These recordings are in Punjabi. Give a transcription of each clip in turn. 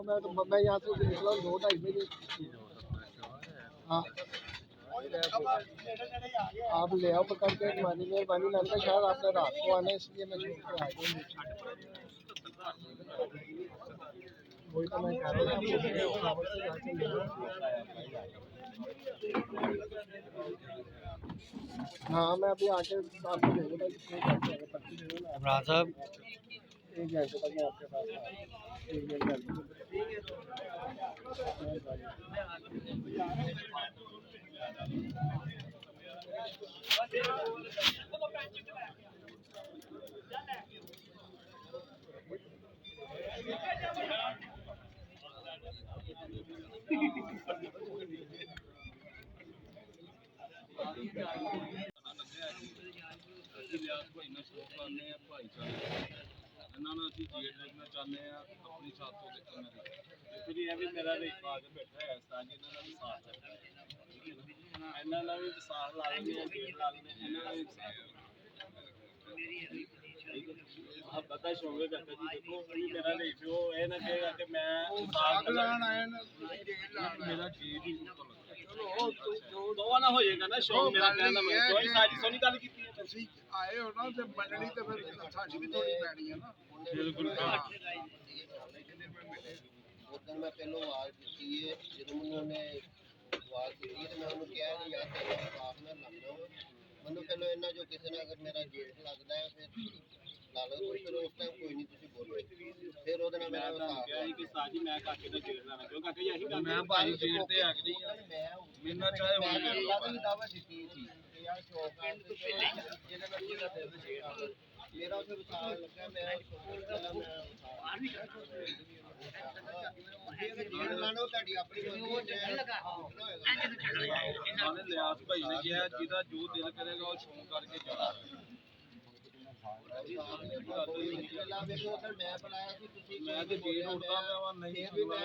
मैं यहाँ से निकला 2-2.5 महीने। हाँ आप ले आओ पकड़ के, तुम्हारी मेहरबानी। लगता शायद आपने रात को आना है इसलिए मैं छुप के आ गया। वही तो मैं कह रहा हूँ खबर से जाके ले आओ। हाँ मैं अभी आके आपको दे दूँगा। इमरान साहब 1 घंटे तक मैं आपके साथ 1 घंटे। ਇਹਨਾਂ ਨੂੰ ਅਸੀਂ ਜੇਲ੍ਹ ਰੱਖਣਾ ਚਾਹੁੰਦੇ ਆ ਆਪਣੀ ਸਾਥ ਤੋਂ ਦੇਖੋ ਦੇਖੋ ਜੀ ਇਹ ਵੀ ਮੇਰਾ ਰੇਖਾ ਆ ਕੇ ਬੈਠਾ ਹੈ ਤਾਂ ਜੀ ਇਹਨਾਂ ਦਾ ਵੀ ਸਾਥ ਹੈ ਇਹਨਾਂ ਦਾ ਵੀ ਸਾਥ ਲਾ ਲੈਂਦੇ ਆ ਜੇਲ੍ਹ ਲਾ ਲੈਂਦੇ ਇਹਨਾਂ ਦਾ ਵੀ ਸਾਥ ਆਪ ਪਤਾ ਸ਼ੌਂਗੇ ਕਾਕਾ ਜੀ ਦੇਖੋ ਵੀ ਮੇਰਾ ਰੇਖੋ ਇਹ ਨਾ ਕਹੇਗਾ ਕਿ ਮੈਂ ਸਾਥ ਲਾਣ ਆਇਆ ਨਾ ਜੇਲ੍ਹ ਲਾਣ ਮੇਰਾ ਜੇਲ੍ਹ ਹੀ ਉੱਤੋਂ ਲੱਗਾ ਚਲੋ ਦੋਵਾਂ ਨਾ ਹੋ ਜਾਏਗਾ ਨਾ ਸ਼ੌਂਕ ਮੇਰਾ ਕਹਿਣ ਦਾ ਮੈਂ ਕੋਈ ਸਾਜੀ ਸੋਨੀ ਗੱਲ ਕੀਤੀ ਹੈ ਤੁਸੀਂ ਆਏ ਹੋ ਨਾ ਤੇ ਮੰਨਣੀ ਤੇ ਫਿਰ ਸਾਡੀ ਵੀ ਥੋੜੀ ਪੈਣੀ ਹੈ ਨਾ ਬਿਲਕੁਲ उधर मैं पहले आवाज़ दी है जो उन्होंने आवाज़ दी है तो मैं उन्होंने कहा कि यार तेरा साथ ना लगना हो मैंने पहले इन्ना जो किसी ने अगर मेरा जेठ लगता है फिर ला लो तो फिर उस टाइम कोई नहीं तुम बोलो फिर वो दिन मेरा साथ ਕਿਹਾ ਸੀ ਕਿ ਸਾਜੀ ਮੈਂ ਕਾਕੇ ਦਾ ਜੇਲ੍ਹ ਲਾਣਾ ਕਿਉਂ ਕਾਕੇ ਜੀ ਇਹੀ ਗੱਲ मैं भाई जेठ ते आखरी ਮਿਲਣਾ ਚਾਹੇ मैं ਹੁਣ काफी दावा दी थी यार शौक है ਜਿਹਨੇ ਮੈਂ ਕਿਹਾ ਦਿਲ जेठ मेरा उसे विचार लगा मैं जेठ लानो ਤੁਹਾਡੀ ਆਪਣੀ ਮਰਜ਼ੀ ਨਾਲੇ ਲਿਆਸ ਭਾਈ ਨੇ ਕਿਹਾ ਜਿਹਦਾ ਜੋ ਦਿਲ ਕਰੇਗਾ ਉਹ ਸ਼ੌਂਕ ਕਰਕੇ ਜਾਣਾ ਮੈਂ ਤੇ ਜੇਲ੍ਹ ਉੱਡਦਾ ਪਿਆ ਵਾ ਨਹੀਂ ਵੀ ਮੈਂ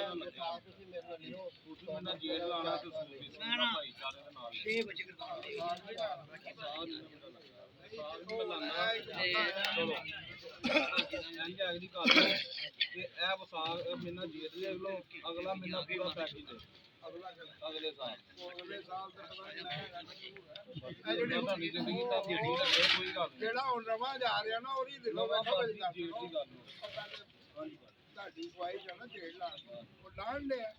ਤੁਸੀਂ ਮੇਰੇ ਨਾਲ ਲਿਓ ਤੁਸੀਂ ਮੈਨੂੰ ਜੇਲ੍ਹ ਲਾਣਾ ਤੇ ਸੁਣੀ ਭਾਈਚਾਰੇ ਦੇ ਨਾਲ 6 ਵਜੇ ਅਗਲੀ ਗੱਲ ਕਿ ਇਹ ਵਿਸਾਖ ਮਹੀਨਾ ਜੇਠ ਦੇ ਅਗਲਾ ਮਹੀਨਾ ਪੂਰਾ ਪੈਕੇਜ ਹੈ ਅਗਲੇ ਸਾਲ ਅਗਲੇ ਸਾਲ ਤੇ ਪਤਾ ਨਹੀਂ ਤੁਹਾਡੀ ਜ਼ਿੰਦਗੀ ਤਾਂ ਜਿਹੜੀ ਲੱਗੇ ਕੋਈ ਗੱਲ ਨਹੀਂ ਜਿਹੜਾ ਹੁਣ ਰਵਾ ਜਾ ਰਿਹਾ ਨਾ ਉਹਦੀ ਦਿਲੋਂ ਬੈਠਾ ਮੇਰੀ ਗੱਲ ਜੇਠ ਦੀ ਗੱਲ ਤੁਹਾਡੀ ਖੁਆਇਸ਼ ਆ ਨਾ ਜੇਠ ਲਾਣ ਦੀ ਉਹ ਲਾਣ ਲਿਆ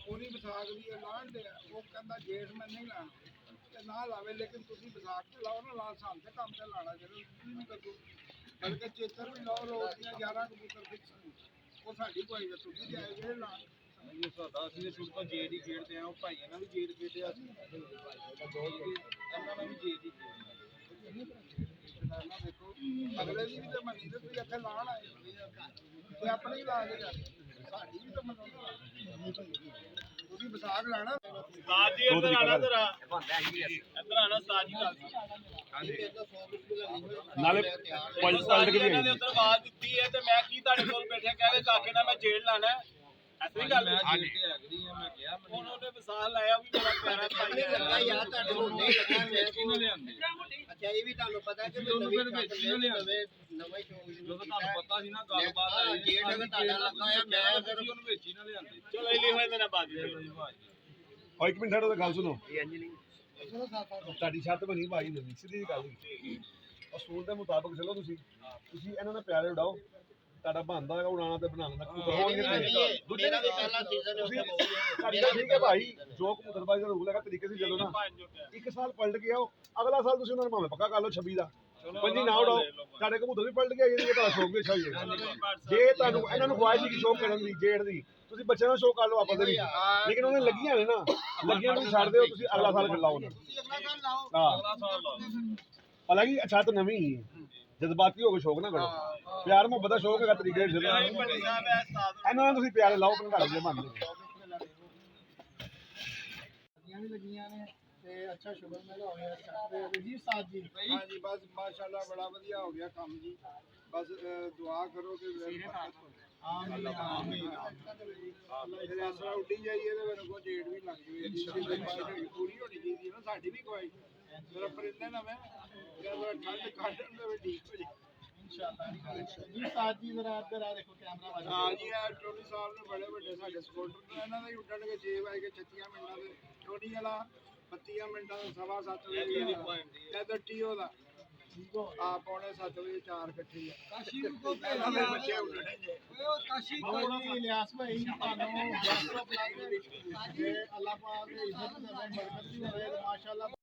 ਉਹਦੀ ਵਿਸਾਖ ਦੀ ਲਾਣ ਲਿਆ ਉਹ ਕਹਿੰਦਾ ਜੇਠ ਮੈਂ ਨਹੀਂ ਲਾਣਾ ਤੇ ਨਾ ਲਾਵੇ ਲੇਕਿਨ ਤੁਸੀਂ ਵਿਸਾਖ ਤੇ ਲਾਓ ਨਾ ਲਾ ਸਾਲ ਤੇ ਕੰਮ ਤੇ ਲਾਣਾ ਜਦੋਂ ਤੁਸੀਂ ਵੀ ਕੱਢੋ ਬਲਕਿ ਚੇਤਰ ਵੀ ਲਾਓ ਰੋਟੀਆਂ 11 ਕਬੂਤਰ ਫਿਕਸ ਉਹ ਸਾਡੀ ਖੁਆਇਸ਼ ਆ ਤੁਸੀਂ ਜਾਏ ਜੇਠ ਲਾਣ ਇਹ ਸਾਡਾ ਅਸੀਂ ਸ਼ੁਰੂ ਤੋਂ ਜੇਠ ਹੀ ਖੇਡਦੇ ਆ ਉਹ ਭਾਈਆਂ ਨਾਲ ਵੀ ਜੇਠ ਖੇਡਿਆ ਸੀ ਇਹਨਾਂ ਨਾਲ ਵੀ ਜੇਠ ਹੀ ਨਾ ਦੇਖੋ ਅਗਲੇ ਦੀ ਵੀ ਤਾਂ ਮੰਨੀ ਤੇ ਤੁਸੀਂ ਇੱਥੇ ਲਾਣ ਆਏ ਤੇ ਆਪਣੀ ਲਾ ਕੇ ਜਾਂਦੇ ਸਾਡੀ ਵੀ ਤਾਂ ਮੰਨੋ ਤੁਸੀਂ ਵਿਸਾਖ ਲਾਣਾ ਉਸਤਾਦ ਜੀ ਇੱਧਰ ਆਣਾ ਜ਼ਰਾ ਇੱਧਰ ਆਣਾ ਉਸਤਾਦ ਜੀ ਨਾਲੇ ਪਲਟ ਕੇ ਇਹਨਾਂ ਨੇ ਉੱਧਰ ਆਵਾਜ਼ ਦਿੱਤੀ ਹੈ ਤੇ ਮੈਂ ਕੀ ਤੁਹਾਡੇ ਕੋਲ ਬੈਠਿਆ ਕਹਿ ਕੇ ਕਾਕੇ ਨਾਲ ਮੈਂ ਜੇਲ੍ਹ ਲਾਣਾ ਐਸੀ ਗੱਲ ਮੈਂ ਜੇਲ੍ਹ ਤੇ ਐਗਰੀ ਆ ਮੈਂ ਕਿਹਾ ਹੁਣ ਉਹਨੇ ਵਿਸਾਲ ਲਾਇਆ ਵੀ ਮੇਰਾ ਪਿਆਰਾ ਭਾਈ ਲੱਗਾ ਯਾਰ ਤੁਹਾਡੇ ਹੁੰਦੇ ਲੱਗਾ ਮੈਂ ਕਿਹਨੇ ਲਿਆਂਦੇ ਅੱਛਾ ਇਹ ਵੀ ਤੁਹਾਨੂੰ ਪਤਾ ਕਿ ਜਦੋਂ ਨਵੇਂ ਫਿਰ ਵਿੱਚ ਹੀ ਲਿਆਂਦੇ ਨਵਾਂ ਸ਼ੌਕ ਜਦੋਂ ਤੁਹਾਨੂੰ ਪਤਾ ਸੀ ਨਾ ਗੱਲਬਾਤ ਆਈ ਜੇਠ ਅਗਰ ਤੁਹਾਡਾ ਲੱਗਾ ਹੋਇਆ ਮੈਂ ਅਗਰ ਉਹਨੂੰ ਵਿੱਚ ਹੀ ਨਾ ਲਿਆਂਦੇ ਚਲੋ ਇਹ ਲਈ ਹੋਏ ਮੇਰਾ ਬਾਤ ਜੀ ਓ ਇੱਕ ਮਿੰਟ ਛੱਡੋ ਤੇ ਗੱਲ ਸੁਣੋ ਤੁਹਾਡੀ ਛੱਤ ਬਣੀ ਭਾਈ ਨਵੀਂ ਸਿੱਧੀ ਜਿਹੀ ਗੱਲ ਅਸੂਲ ਦੇ ਮੁਤਾਬਕ ਚਲੋ ਤੁਸੀਂ ਇਹਨਾਂ ਨਾਲ ਪਿਆਰੇ ਉਡਾਓ ਤੁਹਾਡਾ ਬਣਦਾ ਹੈਗਾ ਉਡਾਣਾ ਤੇ ਬਣਾਉਣ ਦਾ ਦੂਜੇ ਮੇਰਾ ਵੀ ਪਹਿਲਾ ਸੀਜ਼ਨ ਹੈ ਠੀਕ ਹੈ ਭਾਈ ਜੋ ਕਬੂਤਰਬਾਜ਼ੀ ਦਾ ਰੂਲ ਹੈਗਾ ਤਰੀਕੇ ਸੀ ਜਦੋਂ ਨਾ 1 ਸਾਲ ਪਲਟ ਕੇ ਆਓ ਅਗਲਾ ਸਾਲ ਤੁਸੀਂ ਉਹਨਾਂ ਨੂੰ ਭਾਵੇਂ ਪੱਕਾ ਕਰ ਲਓ 26 ਦਾ ਪੰਜੀ ਨਾ ਉਡਾਓ ਤੁਹਾਡੇ ਕਬੂਤਰ ਵੀ ਪਲਟ ਕੇ ਆਏ ਜੇ ਤੁਹਾਡਾ ਸ਼ੌਕ ਵੀ ਅੱਛਾ ਹੋ ਜਾਏਗਾ ਜੇ ਤੁਹਾਨੂੰ ਇਹਨਾਂ ਨੂੰ ਖੁਆਇਸ਼ ਸੀ ਸ਼ੌਕ ਕਰਨ ਦੀ ਜੇੜ ਦੀ ਤੁਸੀਂ ਬੱਚਿਆਂ ਦਾ ਸ਼ੌਕ ਕਰ ਲਓ ਆਪਸ ਦੇ ਵਿੱਚ ਲੇਕਿਨ ਉਹਨੇ ਲੱਗੀਆਂ ਨੇ ਨਾ ਲੱਗੀਆਂ ਨੂੰ ਛੱਡ ਦਿਓ ਤੁਸੀਂ ਅਗਲਾ ਸਾਲ ਕਰ ਲਾਓ ਹਾਂ ਹਾਲਾਂਕਿ ਅੱਛਾ ਤਾਂ ਨਵੀਂ ਹੀ ਜਜ਼ਬਾਤੀ ਹੋ ਕੇ ਸ਼ੌਕ ਨਾ ਕਰੋ ਪਿਆਰ ਮੁਹੱਬਤ ਦਾ ਸ਼ੌਕ ਹੈਗਾ ਤਰੀਕੇ ਇਹਨਾਂ ਨੂੰ ਤੁਸੀਂ ਪਿਆਰੇ ਲਾਓ ਆਪਣੇ ਘਰ ਦੇ ਬਣਦੇ ਵੀ ਲੱਗੀਆਂ ਨੇ ਤੇ ਅੱਛਾ ਸ਼ੁਗਰ ਮੇਲਾ ਹੋ ਗਿਆ ਤੇ ਰਜੀਵ ਸਾਹਿਬ ਜੀ ਹਾਂਜੀ ਬਸ ਮਾਸ਼ਾਅੱਲਾ ਬੜਾ ਵਧੀਆ ਹੋ ਗਿਆ ਕੰਮ ਜੀ ਬਸ ਦੁਆ ਕਰੋ ਕਿ ਆਮੀਨ ਆਮੀਨ ਫਿਰ ਇਸ ਤਰ੍ਹਾਂ ਉੱਡੀ ਜਾਈਏ ਤੇ ਮੇਰੇ ਕੋਲ ਜੇੜ ਵੀ ਲੱਗ ਜਵੇ ਪੂਰੀ ਹੋਣੀ ਚਾਹੀਦੀ ਹੈ ਨਾ ਸਾਡੀ ਵੀ ਖੁਆਇਸ਼ ਮੇਰਾ ਪਰਿੰਦੇ ਨਾ ਮੈਂ ਠੰਡ ਕੱਢਣ ਦੇ ਠੀਕ ਹੋ ਜੇ ਜੀ ਸਾਜ ਜੀ ਜ਼ਰਾ ਇੱਧਰ ਆ ਦੇਖੋ ਕੈਮਰਾ ਵਾਲਾ ਹਾਂ ਜੀ ਇਹ ਟੋਨੀ ਸਾਹਿਬ ਨੇ ਬੜੇ ਵੱਡੇ ਸਾਡੇ ਸਪੋਰਟਰ ਨੇ ਇਹਨਾਂ ਦੇ ਹੀ ਉੱਡਣਗੇ 6 ਵਜੇ 36 ਮਿੰਟਾਂ ਦੇ ਟੋਨੀ ਵਾਲਾ 32 ਮਿੰਟਾਂ ਦਾ 7:15 ਵਜੇ ਤੇ ਟੀਓ ਦਾ ਆ ਪੌਣੇ 7 ਵਜੇ 4 ਇਕੱਠੇ ਆ ਕਾਸ਼ੀ ਨੂੰ ਕੋ ਇਹਨਾਂ ਦੇ ਬੱਚੇ ਉੱਡਣੇ ਜੇ ਓਏ ਕਾਸ਼ੀ ਕੋਈ ਇਲਿਆਸ ਭਾਈ ਤੁਹਾਨੂੰ ਵਾਟਸਐਪ ਲਾ ਕੇ ਅੱਲਾਹ ਪਾਕ ਦੇ ਇੱਜ਼ਤ ਦੇ ਬਰਕਤ ਦੀ ਹੋਵੇ ਮਾਸ਼ਾਅੱਲਾ